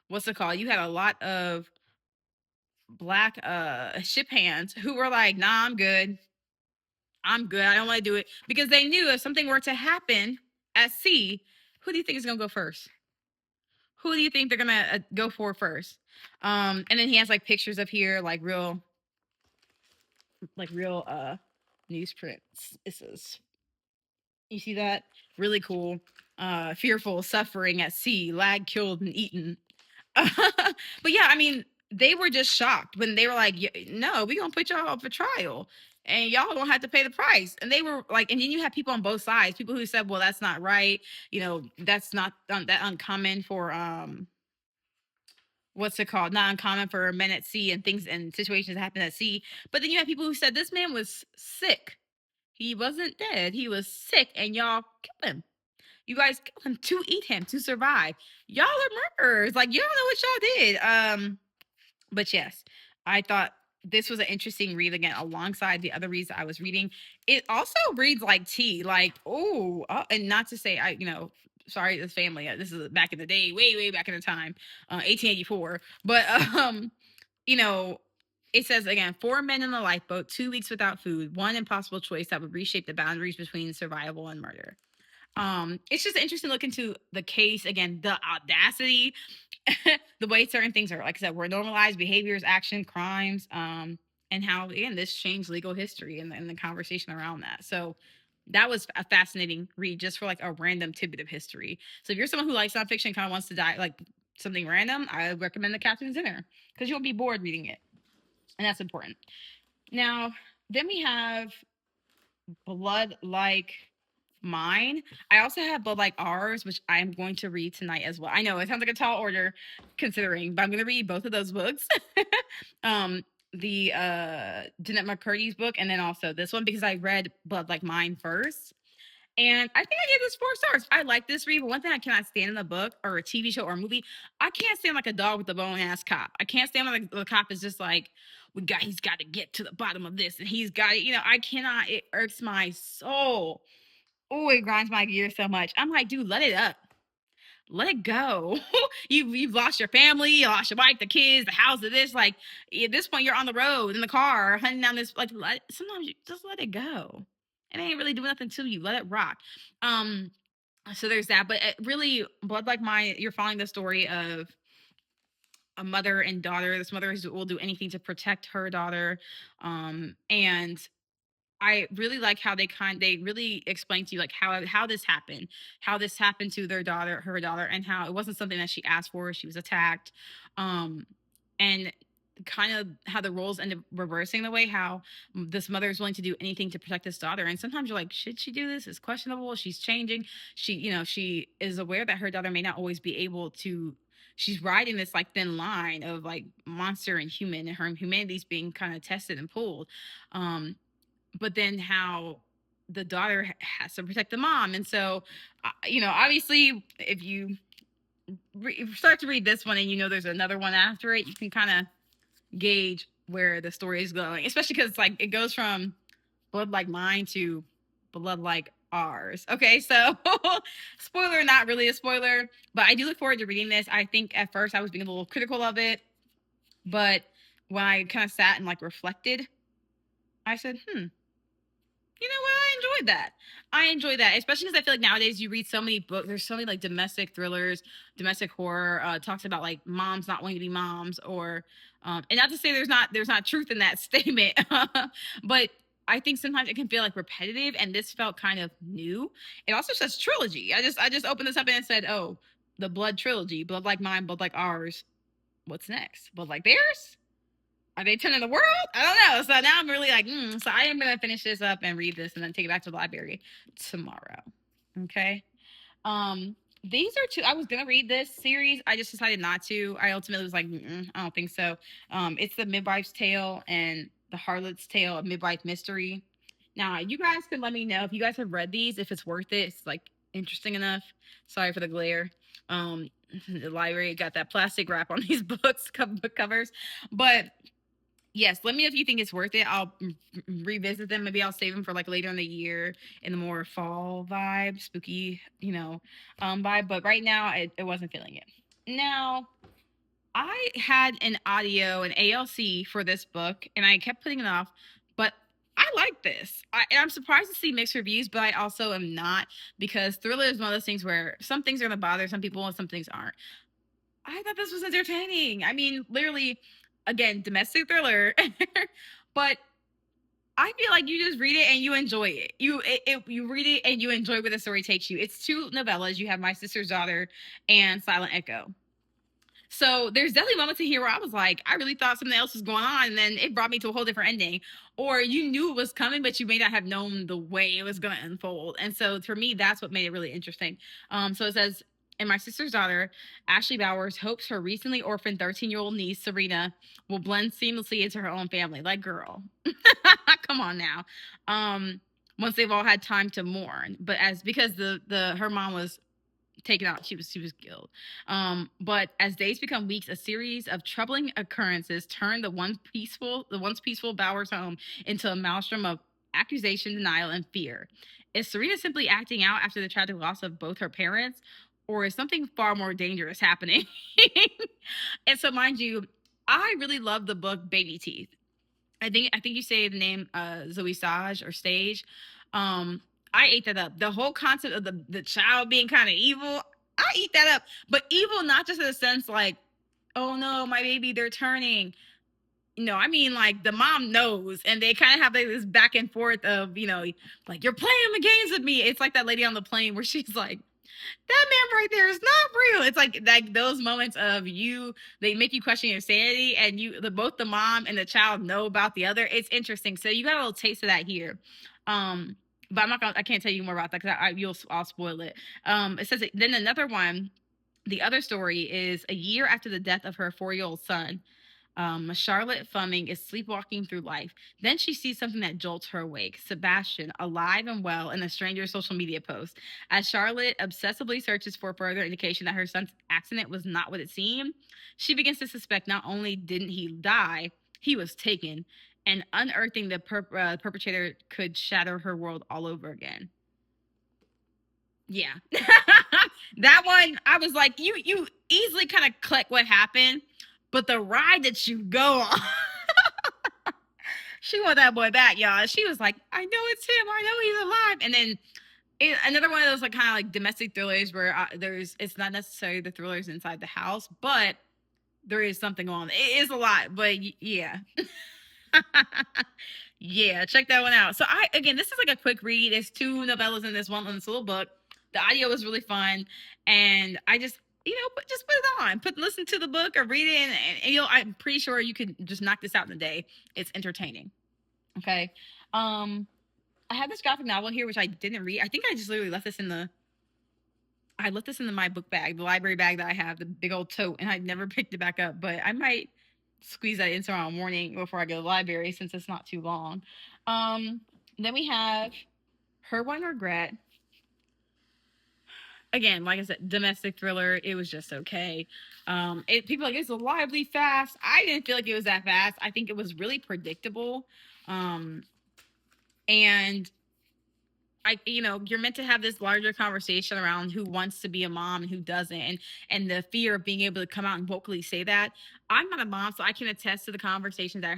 what's it called? You had a lot of black ship hands who were like, nah, I'm good. I'm good. I don't want to do it, because they knew if something were to happen at sea, who do you think is going to go first? Who do you think they're going to go for first? And then he has like pictures of here, like real newsprints. This is, you see that? Really cool. Fearful, suffering at sea, lag killed and eaten. But yeah, I mean, they were just shocked when they were like, no, we gonna put y'all up for trial and y'all gonna have to pay the price. And they were like, and then you have people on both sides, people who said, well, that's not right, you know, that's not that uncommon for what's it called, not uncommon for men at sea and things and situations that happen at sea. But then you have people who said this man was sick, He wasn't dead. He was sick, and y'all killed him. You guys killed him to eat him to survive. Y'all are murderers. Like, you don't know what y'all did. But yes, I thought this was an interesting read again alongside the other reads that I was reading. It also reads like tea, like and not to say sorry, this family. This is back in the day, way back in the time, 1884. But you know, it says again, 4 men in the lifeboat, 2 weeks without food, one impossible choice that would reshape the boundaries between survival and murder. It's just interesting to look into the case again, the audacity, the way certain things are, like I said, were normalized behaviors, action, crimes, and how again this changed legal history and the conversation around that. So that was a fascinating read just for like a random tidbit of history. So if you're someone who likes nonfiction, kind of wants to die like something random, I would recommend The Captain's Dinner because you'll be bored reading it, and that's important. Now, then we have Blood Like Mine. I also have Blood Like Ours, which I'm going to read tonight as well. I know it sounds like a tall order considering, but I'm going to read both of those books. um, the Jeanette McCurdy's book, and then also this one because I read Blood Like Mine first. And I think I gave this 4 stars. I like this read, but one thing I cannot stand in a book or a TV show or a movie, I can't stand like a dog with a bone ass cop. I can't stand when the cop is just like, he's got to get to the bottom of this, and he's got it. I cannot. It irks my soul. Oh, it grinds my gears so much. I'm like, dude, let it up. Let it go. You've lost your family, you lost your wife, the kids, the house, of this. Like at this point, you're on the road in the car, hunting down this. Like sometimes you just let it go. It ain't really doing nothing to you. Let it rock. Um, so there's that. But really, Blood Like Mine, you're following the story of a mother and daughter. This mother will do anything to protect her daughter, and I really like how they really explain to you like how this happened to her daughter, and how it wasn't something that she asked for. She was attacked, and kind of how the roles ended up reversing the way how this mother is willing to do anything to protect this daughter. And sometimes you're like, should she do this? It's questionable. She's changing. She is aware that her daughter may not always be able to. She's riding this like thin line of like monster and human, and her humanity's being kind of tested and pulled. But then how the daughter has to protect the mom. And so, obviously, if you start to read this one and there's another one after it, you can kind of gauge where the story is going, especially because like it goes from Blood Like Mine to Blood Like Ours. Okay, so spoiler, not really a spoiler, but I do look forward to reading this. I think at first I was being a little critical of it, but when I kind of sat and like reflected, I said, you know what? I enjoy that, especially because I feel like nowadays you read so many books. There's so many like domestic thrillers, domestic horror. Talks about like moms not wanting to be moms, or and not to say there's not truth in that statement, but I think sometimes it can feel like repetitive, and this felt kind of new. It also says trilogy. I just opened this up and it said, oh, the Blood trilogy, Blood Like Mine, Blood Like Ours. What's next? Blood Like Theirs? Are they turning the world? I don't know. So now I'm really like, so I am gonna finish this up and read this and then take it back to the library tomorrow. Okay. These are two. I was gonna read this series. I just decided not to. I ultimately was like, I don't think so. It's the Midwife's Tale and the Harlot's Tale, of Midwife Mystery. Now, you guys can let me know if you guys have read these, if it's worth it. It's like interesting enough. Sorry for the glare. The library got that plastic wrap on these book covers, but yes, let me know if you think it's worth it. I'll revisit them. Maybe I'll save them for like later in the year in the more fall vibe, spooky, vibe. But right now, it wasn't feeling it. Now, I had an ALC for this book, and I kept putting it off. But I like this. And I'm surprised to see mixed reviews, but I also am not, because thriller is one of those things where some things are going to bother some people and some things aren't. I thought this was entertaining. I mean, literally, again, domestic thriller, but I feel like you just read it and you enjoy it. You read it and you enjoy where the story takes you. It's 2 novellas. You have My Sister's Daughter and Silent Echo. So there's definitely moments in here where I was like, I really thought something else was going on, and then it brought me to a whole different ending. Or you knew it was coming, but you may not have known the way it was going to unfold. And so for me, that's what made it really interesting. So it says, in My Sister's Daughter, Ashley Bowers hopes her recently orphaned 13-year-old niece, Serena, will blend seamlessly into her own family. Like, girl, come on now. once they've all had time to mourn. But as because the her mom was taken out, she was killed. But as days become weeks, a series of troubling occurrences turn the once peaceful Bowers home into a maelstrom of accusation, denial, and fear. Is Serena simply acting out after the tragic loss of both her parents, or is something far more dangerous happening? And so, mind you, I really love the book Baby Teeth. I think you say the name Zoe Sage or Stage. Um, I ate that up. The whole concept of the child being kind of evil, I eat that up. But evil not just in the sense like, oh no, my baby, they're turning. No, I mean like the mom knows, and they kind of have like this back and forth of like you're playing the games with me. It's like that lady on the plane where she's like, that man right there is not real. It's like those moments of they make you question your sanity, and both the mom and the child know about the other. It's interesting. So you got a little taste of that here. But I can't tell you more about that because I'll spoil it. It says then another one. The other story is a year after the death of her 4-year-old son. Charlotte Fleming is sleepwalking through life. Then she sees something that jolts her awake. Sebastian, alive and well, in a stranger's social media post. As Charlotte obsessively searches for further indication that her son's accident was not what it seemed, she begins to suspect not only didn't he die, he was taken. And unearthing the perpetrator could shatter her world all over again. Yeah. That one, I was like, you easily kind of click what happened, but the ride that you go on, she want that boy back, y'all. She was like, I know it's him. I know he's alive. And then another one of those like kind of like domestic thrillers where it's not necessarily the thrillers inside the house, but there is something on. It is a lot, but yeah. Yeah, check that one out. So again, this is like a quick read. There's 2 novellas in this this little book. The audio was really fun, and I just just put it on, listen to the book or read it, and I'm pretty sure you could just knock this out in a day. It's entertaining. Okay. I have this graphic novel here which I didn't read. I think I just literally left this in my book bag, the library bag that I have, the big old tote, and I never picked it back up. But I might squeeze that in tomorrow morning before I go to the library since it's not too long. Then we have Her One Regret. Again, like I said, domestic thriller. It was just okay. People are like, it's a lively fast. I didn't feel like it was that fast. I think it was really predictable. And you're meant to have this larger conversation around who wants to be a mom and who doesn't, and the fear of being able to come out and vocally say that. I'm not a mom, so I can attest to the conversations that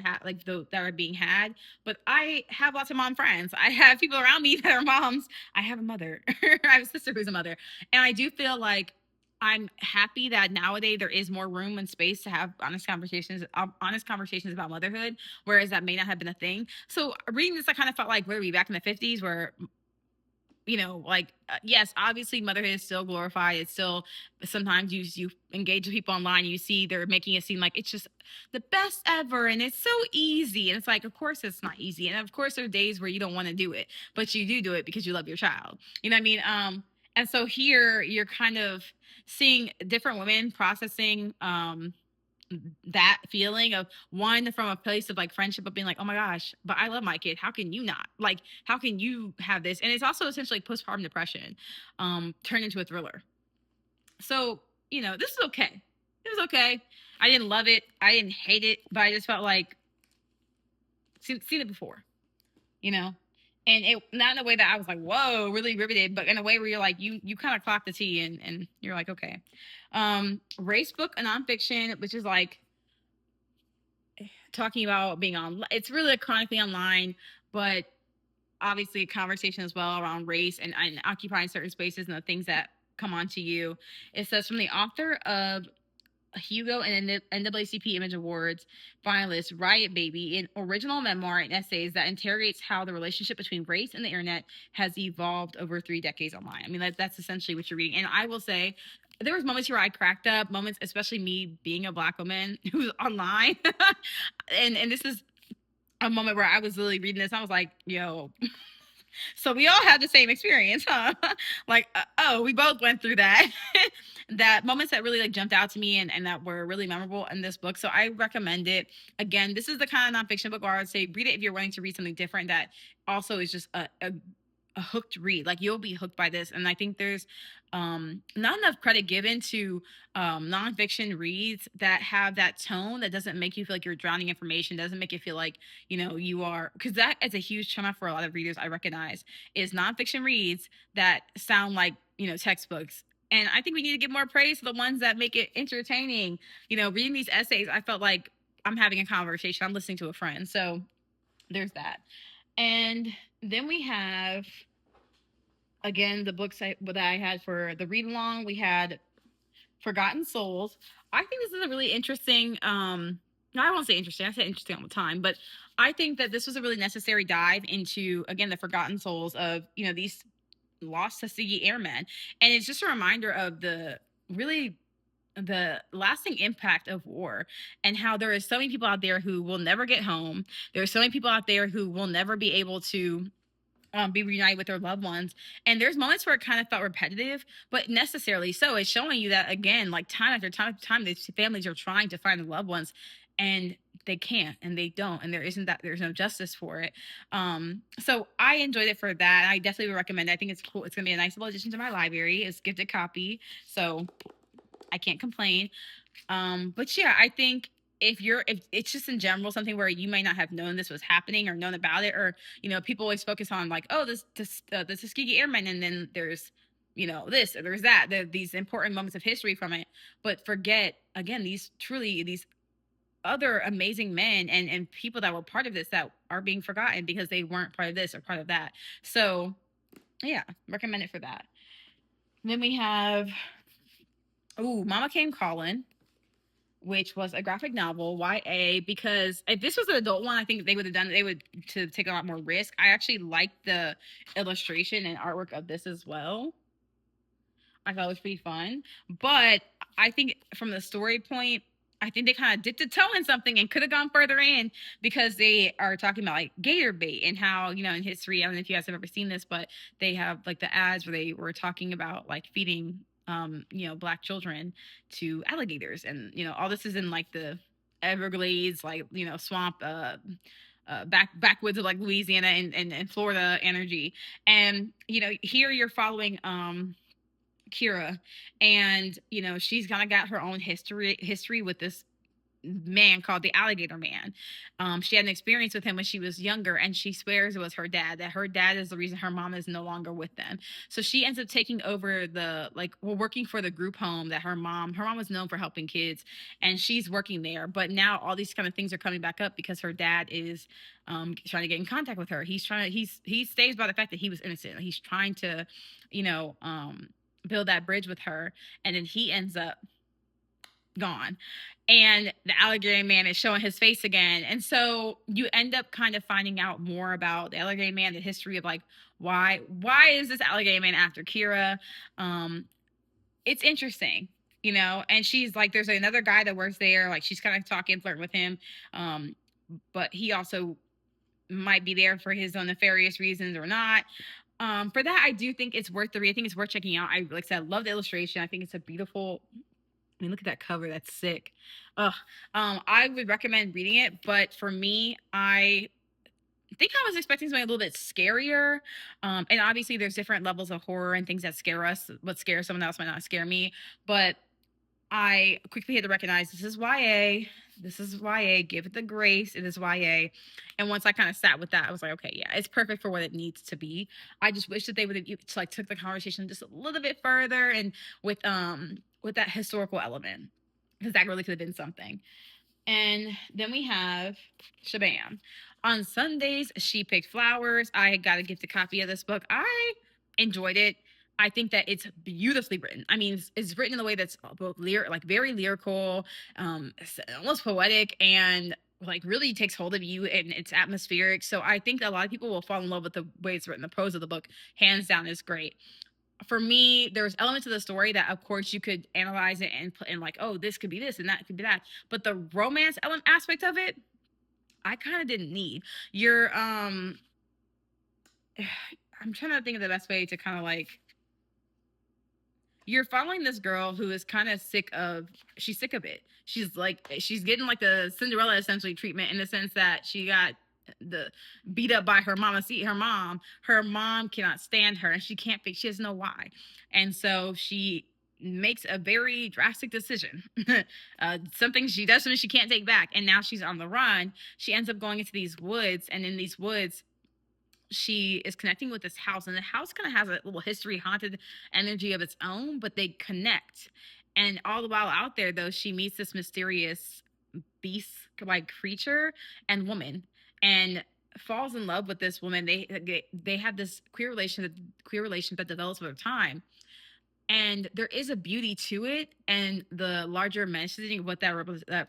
that are being had. But I have lots of mom friends. I have people around me that are moms. I have a mother. I have a sister who's a mother, and I do feel like I'm happy that nowadays there is more room and space to have honest conversations about motherhood, whereas that may not have been a thing. So reading this, I kind of felt like, where are we, back in the 50s, where yes, obviously motherhood is still glorified. It's still, sometimes you engage with people online, you see they're making it seem like it's just the best ever and it's so easy, and it's like, of course it's not easy, and of course there are days where you don't want to do it, but you do it because you love your child, you know what I mean? And so here you're kind of seeing different women processing that feeling of, one, from a place of like friendship, of being like, oh my gosh, but I love my kid, how can you not, like, how can you have this? And it's also essentially postpartum depression turned into a thriller. So this is okay. It was okay. I didn't love it, I didn't hate it, but I just felt like seen it before, you know and it, not in a way that I was like, whoa, really riveted, but in a way where you're like, you kind of clock the T, and you're like, okay. Race book, a nonfiction, which is like talking about being on, it's really a chronically online, but obviously a conversation as well around race and occupying certain spaces and the things that come onto you. It says, from the author of Hugo and NAACP Image Awards finalist Riot Baby, an original memoir and essays that interrogates how the relationship between race and the internet has evolved over 3 decades online. I mean, that's essentially what you're reading. And I will say, there was moments here where I cracked up, moments, especially me being a Black woman who's online. and this is a moment where I was literally reading this. I was like, yo, so we all had the same experience, huh? Like, oh, we both went through that. that moments that really like jumped out to me and that were really memorable in this book. So I recommend it. Again, this is the kind of nonfiction book where I would say read it if you're wanting to read something different that also is just a hooked read. Like you'll be hooked by this. And I think there's not enough credit given to nonfiction reads that have that tone that doesn't make you feel like you're drowning information, doesn't make you feel like, you know, you are, because that is a huge turnoff for a lot of readers, I recognize, is nonfiction reads that sound like, you know, textbooks. And I think we need to give more praise to the ones that make it entertaining. You know, reading these essays, I felt like I'm having a conversation. I'm listening to a friend. So there's that. And then we have again the books that I had for the read along. We had Forgotten Souls. I think this is a really interesting. No, I won't say interesting. I say interesting all the time, but I think that this was a really necessary dive into again the forgotten souls of, you know, these lost Tuskegee Airmen, and it's just a reminder of the really the lasting impact of war and how there is so many people out there who will never get home. There are so many people out there who will never be able to be reunited with their loved ones. And there's moments where it kind of felt repetitive, but necessarily so. It's showing you that again, like time after time after time, these families are trying to find their loved ones and they can't and they don't. And there's no justice for it. So I enjoyed it for that. I definitely would recommend it. I think it's cool. It's gonna be a nice little addition to my library. It's gifted copy. So I can't complain. But yeah, I think if it's just in general something where you might not have known this was happening or known about it, or you know, people always focus on like, oh, the Tuskegee Airmen, and then there's, you know, this or there's that, these important moments of history from it, but forget again these other amazing men and people that were part of this that are being forgotten because they weren't part of this or part of that. So yeah, recommend it for that. Then we have Mama Came Calling, which was a graphic novel, YA, because if this was an adult one, I think they would to take a lot more risk. I actually liked the illustration and artwork of this as well. I thought it was pretty fun. But I think from the story point, I think they kind of dipped a toe in something and could have gone further in because they are talking about like gator bait and how, you know, in history, I don't know if you guys have ever seen this, but they have like the ads where they were talking about like feeding you know, black children to alligators. And, you know, all this is in like the Everglades, like, you know, swamp backwoods of like Louisiana and Florida energy. And, you know, here you're following Kira, and you know she's kind of got her own history with this man called the Alligator Man. She had an experience with him when she was younger, and she swears it was her dad. That her dad is the reason her mom is no longer with them. So she ends up taking over the working for the group home that her mom was known for helping kids, and she's working there. But now all these kind of things are coming back up because her dad is trying to get in contact with her. He stays by the fact that he was innocent. He's trying to, you know, build that bridge with her, and then he ends up gone, and the alligator man is showing his face again, and so you end up kind of finding out more about the alligator man, the history of like why is this alligator man after Kira. It's interesting, you know, and she's like there's another guy that works there, like she's kind of talking flirting with him, but he also might be there for his own nefarious reasons or not. For that, I do think it's worth the read. I think it's worth checking out. I like I said, love the illustration. I think it's a beautiful. I mean, look at that cover. That's sick. Ugh. I would recommend reading it, but for me, I think I was expecting something a little bit scarier. And obviously, there's different levels of horror and things that scare us. What scares someone else might not scare me. But I quickly had to recognize this is YA. This is YA. Give it the grace. It is YA. And once I kind of sat with that, I was like, okay, yeah, it's perfect for what it needs to be. I just wish that they would have like took the conversation just a little bit further and with that historical element, because that really could have been something. And then we have Shabam. On Sundays, she picked flowers. I got a gifted copy of this book. I enjoyed it. I think that it's beautifully written. I mean, it's written in a way that's both like very lyrical, almost poetic, and like really takes hold of you, and it's atmospheric. So I think a lot of people will fall in love with the way it's written. The prose of the book, hands down, is great. For me, there's elements of the story that, of course, you could analyze it and put in like, oh, this could be this and that could be that. But the romance element aspect of it, I kind of didn't need. You're I'm trying to think of the best way to kind of like you're following this girl who is kind of she's sick of it. She's like, she's getting like the Cinderella essentially treatment in the sense that she got the beat up by her mama. See, her mom cannot stand her and she can't fix, she has no why. And so she makes a very drastic decision. Something she does, something she can't take back. And now she's on the run. She ends up going into these woods, and in these woods, she is connecting with this house, and the house kind of has a little history, haunted energy of its own, but they connect. And all the while out there, though, she meets this mysterious beast like creature and woman, and falls in love with this woman. They have this queer relation that develops over time, and there is a beauty to it, and the larger messaging of what that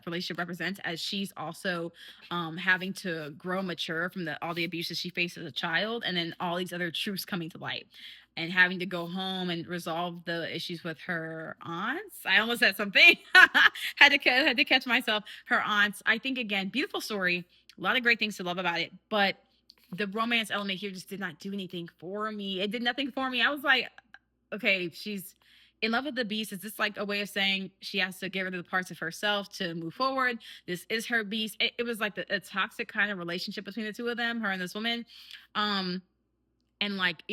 relationship represents, as she's also having to grow mature from all the abuses she faced as a child, and then all these other truths coming to light, and having to go home and resolve the issues with her aunts. I almost said something. Had to catch myself. Her aunts. I think, again, beautiful story, a lot of great things to love about it, but the romance element here just did not do anything for me. It did nothing for me. I was like, okay, she's in love with the beast. Is this like a way of saying she has to get rid of the parts of herself to move forward? This is her beast. It was like a toxic kind of relationship between the two of them, her and this woman. And like,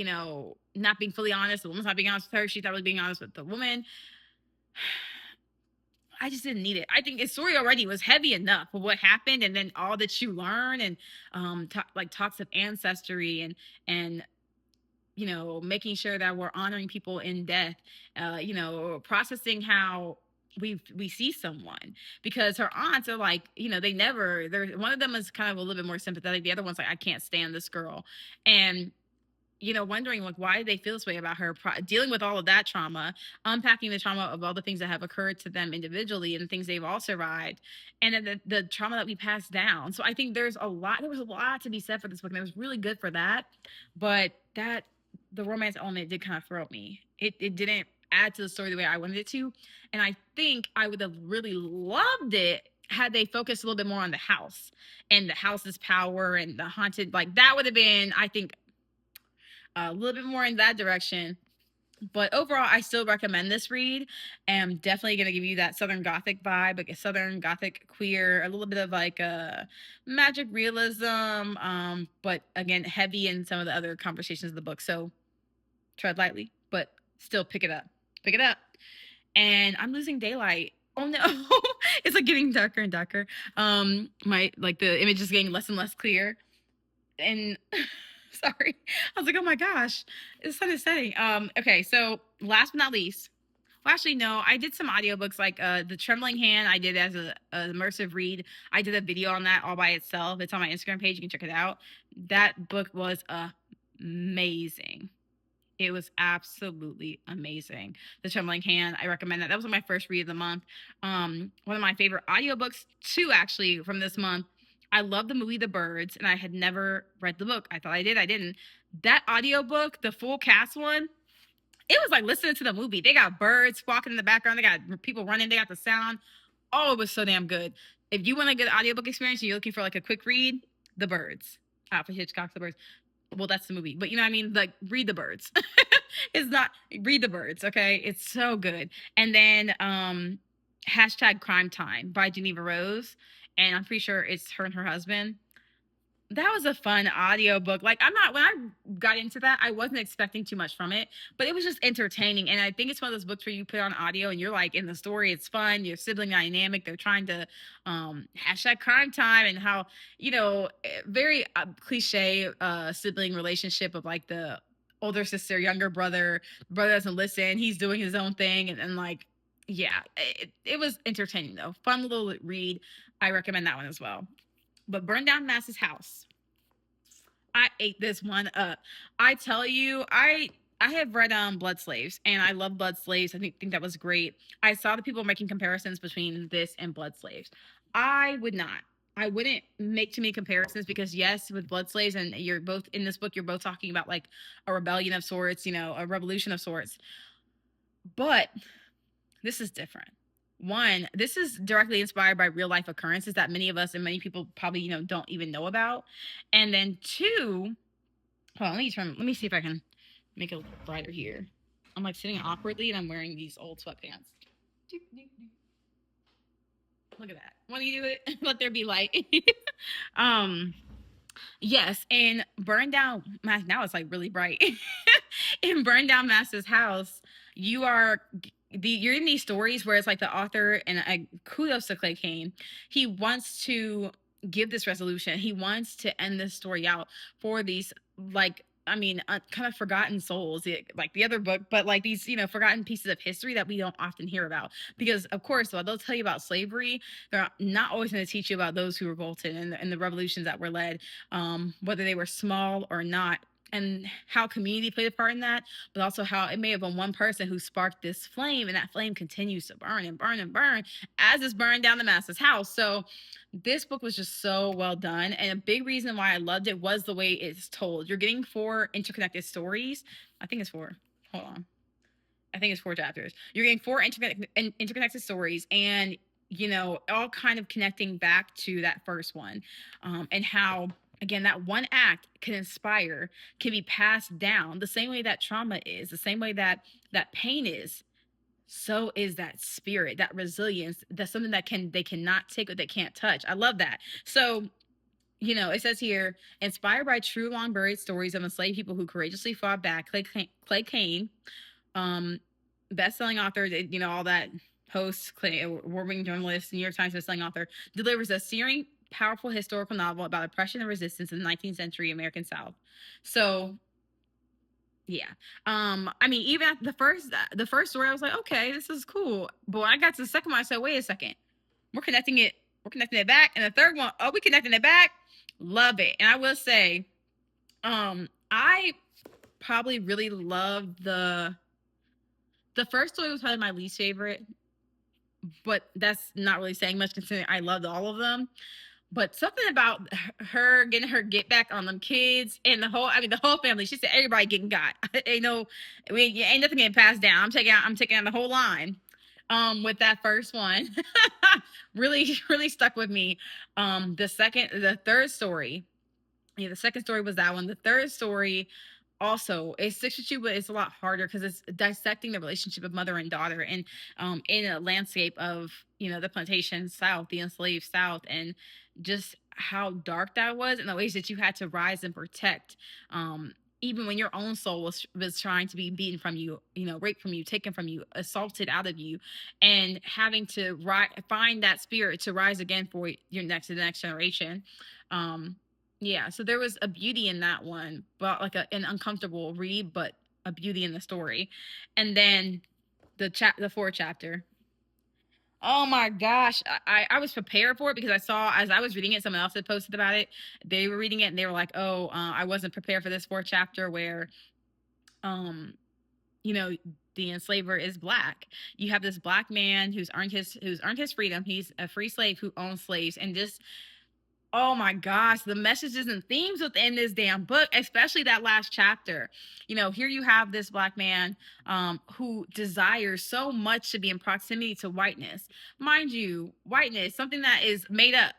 not being fully honest. The woman's not being honest with her. She thought was being honest with the woman. I just didn't need it. I think the story already was heavy enough for what happened, and then all that you learn, and like talks of ancestry, and making sure that we're honoring people in death, processing how we see someone, because her aunts are like, they're one of them is kind of a little bit more sympathetic, the other one's like, I can't stand this girl. And wondering like why they feel this way about her, dealing with all of that trauma, unpacking the trauma of all the things that have occurred to them individually and things they've all survived, and then the trauma that we pass down. So I think there was a lot to be said for this book, and it was really good for that. But the romance element did kind of throw me. It didn't add to the story the way I wanted it to, and I think I would have really loved it had they focused a little bit more on the house and the house's power and the haunted. Like, that would have been, I think, a little bit more in that direction. But overall, I still recommend this read. I'm definitely going to give you that Southern Gothic vibe, like a Southern Gothic queer, a little bit of like a magic realism, but again, heavy in some of the other conversations of the book. So tread lightly, but still pick it up. Pick it up. And I'm losing daylight. Oh no. It's like getting darker and darker. The image is getting less and less clear. And sorry. I was like, oh my gosh, the sun is setting. Okay, so last but not least, well, actually, no, I did some audiobooks like The Trembling Hand. I did as a immersive read. I did a video on that all by itself. It's on my Instagram page. You can check it out. That book was amazing. It was absolutely amazing. The Trembling Hand. I recommend that. That was my first read of the month. One of my favorite audiobooks, too, actually, from this month. I love the movie The Birds, and I had never read the book. I thought I did. I didn't. That audiobook, the full cast one, it was like listening to the movie. They got birds squawking in the background. They got people running. They got the sound. Oh, it was so damn good. If you want a good audiobook experience and you're looking for like a quick read, The Birds. Alfred Hitchcock's The Birds. Well, that's the movie, but you know what I mean? Like, read The Birds. It's not, read The Birds, okay? It's so good. And then hashtag Crime Time by Geneva Rose. And I'm pretty sure it's her and her husband. That was a fun audiobook. Like, when I got into that, I wasn't expecting too much from it, but it was just entertaining. And I think it's one of those books where you put on audio and you're like in the story. It's fun. Your sibling dynamic. They're trying to hashtag Crime Time, and how, very cliche sibling relationship of like the older sister, younger brother doesn't listen. He's doing his own thing. And like, yeah, it was entertaining though. Fun little read. I recommend that one as well. But Burn Down Mass's House, I ate this one up. I tell you, I have read Blood Slaves, and I love Blood Slaves. I think that was great. I saw the people making comparisons between this and Blood Slaves. I would not. I wouldn't make too many comparisons, because yes, with Blood Slaves, and you're both in this book, you're both talking about like a rebellion of sorts, a revolution of sorts. But this is different. One, this is directly inspired by real life occurrences that many of us and many people probably, don't even know about. And then two, hold on, let me see if I can make it brighter here. I'm like sitting awkwardly and I'm wearing these old sweatpants. Look at that. When you do it, let there be light. um, yes, and burn down. Now it's like really bright. In burn down Master's house, you are you're in these stories where it's like the author, and kudos to Clay Kane. He wants to give this resolution. He wants to end this story out for these, like, I mean, kind of forgotten souls, like the other book, but like these, forgotten pieces of history that we don't often hear about. Because, of course, while they'll tell you about slavery, they're not always going to teach you about those who revolted and the revolutions that were led, whether they were small or not, and how community played a part in that, but also how it may have been one person who sparked this flame, and that flame continues to burn and burn and burn as it's burned down the Master's house. So this book was just so well done, and a big reason why I loved it was the way it's told. You're getting 4 interconnected stories. I think it's 4. Hold on. I think it's 4 chapters. You're getting 4 interconnected stories, and all kind of connecting back to that first one, and how, again, that one act can inspire, can be passed down the same way that trauma is, the same way that pain is. So is that spirit, that resilience. That's something that they cannot take or they can't touch. I love that. So it says here, inspired by true long buried stories of enslaved people who courageously fought back, Clay Kane, best-selling author, all that, host, award-winning journalist, New York Times best-selling author, delivers a searing, powerful historical novel about oppression and resistance in the 19th century American South. So, yeah. I mean, even at the first story, I was like, okay, this is cool. But when I got to the second one, I said, wait a second, we're connecting it back. And the third one, oh, we connecting it back. Love it. And I will say, I probably really loved the first story was probably my least favorite, but that's not really saying much considering I loved all of them. But something about her getting her get back on them kids and the whole family. She said everybody getting got. Ain't no, ain't nothing getting passed down. I'm taking out the whole line. With that first one, really, really stuck with me. The third story. Yeah, the second story was that one. The third story also it sticks with you, but it's a lot harder because it's dissecting the relationship of mother and daughter, and in a landscape of the plantation South, the enslaved South, and just how dark that was, and the ways that you had to rise and protect, even when your own soul was trying to be beaten from you, raped from you, taken from you, assaulted out of you, and having to find that spirit to rise again for the next generation. Yeah, so there was a beauty in that one, but like an uncomfortable read, but a beauty in the story. And then the fourth chapter. Oh my gosh, I was prepared for it because I saw, as I was reading it, someone else had posted about it. They were reading it and they were like, "Oh, I wasn't prepared for this fourth chapter where, um, you know, the enslaver is black. You have this black man who's earned his freedom. He's a free slave who owns slaves, and just, oh my gosh, the messages and themes within this damn book, especially that last chapter. Here you have this black man, who desires so much to be in proximity to whiteness. Mind you, whiteness, something that is made up.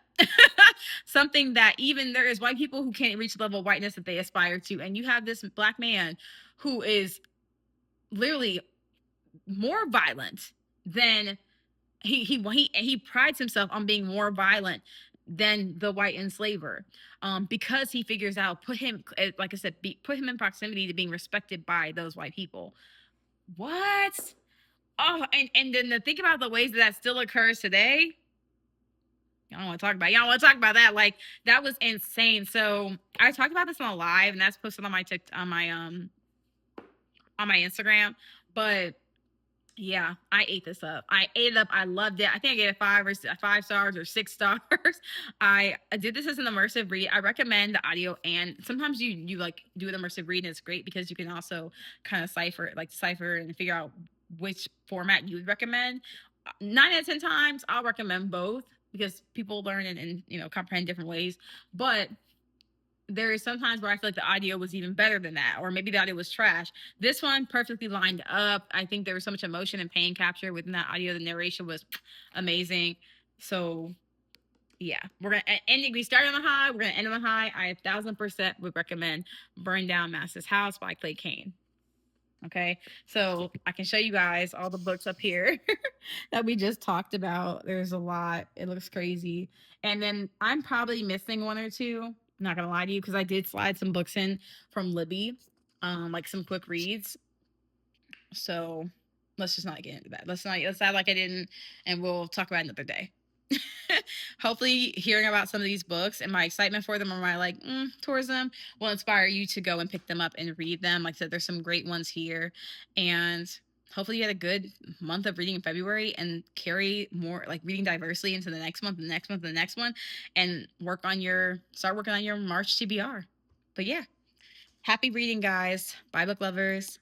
Something that even there is white people who can't reach the level of whiteness that they aspire to. And you have this black man who is literally more violent than he prides himself on being more violent than the white enslaver, because he figures out, like I said, put him in proximity to being respected by those white people. What? Oh, and then to think about the ways that still occurs today. Y'all don't want to talk about. Y'all want to talk about that? Like, that was insane. So I talked about this on a live, and that's posted on my on my Instagram. But yeah, I ate this up. I ate it up. I loved it. I think I gave it 5 stars or 6 stars. I did this as an immersive read. I recommend the audio, and sometimes you like do an immersive read, and it's great because you can also kind of cipher and figure out which format you would recommend. 9 out of 10 times, I'll recommend both because people learn and comprehend different ways. But there is sometimes where I feel like the audio was even better than that, or maybe the audio was trash. This one perfectly lined up. I think there was so much emotion and pain captured within that audio. The narration was amazing. So yeah, we're gonna end. We started on a high. We're gonna end on a high. I 1000% would recommend "Burn Down Master's House" by Clay Kane. Okay. So I can show you guys all the books up here that we just talked about. There's a lot. It looks crazy. And then I'm probably missing one or two. Not gonna lie to you, because I did slide some books in from Libby, like some quick reads. So let's just not get into that. Let's act like I didn't, and we'll talk about it another day. Hopefully, hearing about some of these books and my excitement for them, or my like towards them, will inspire you to go and pick them up and read them. Like I said, there's some great ones here, and hopefully, you had a good month of reading in February and carry more like reading diversely into the next month, the next month, the next one, and start working on your March TBR. But yeah, happy reading, guys. Bye, book lovers.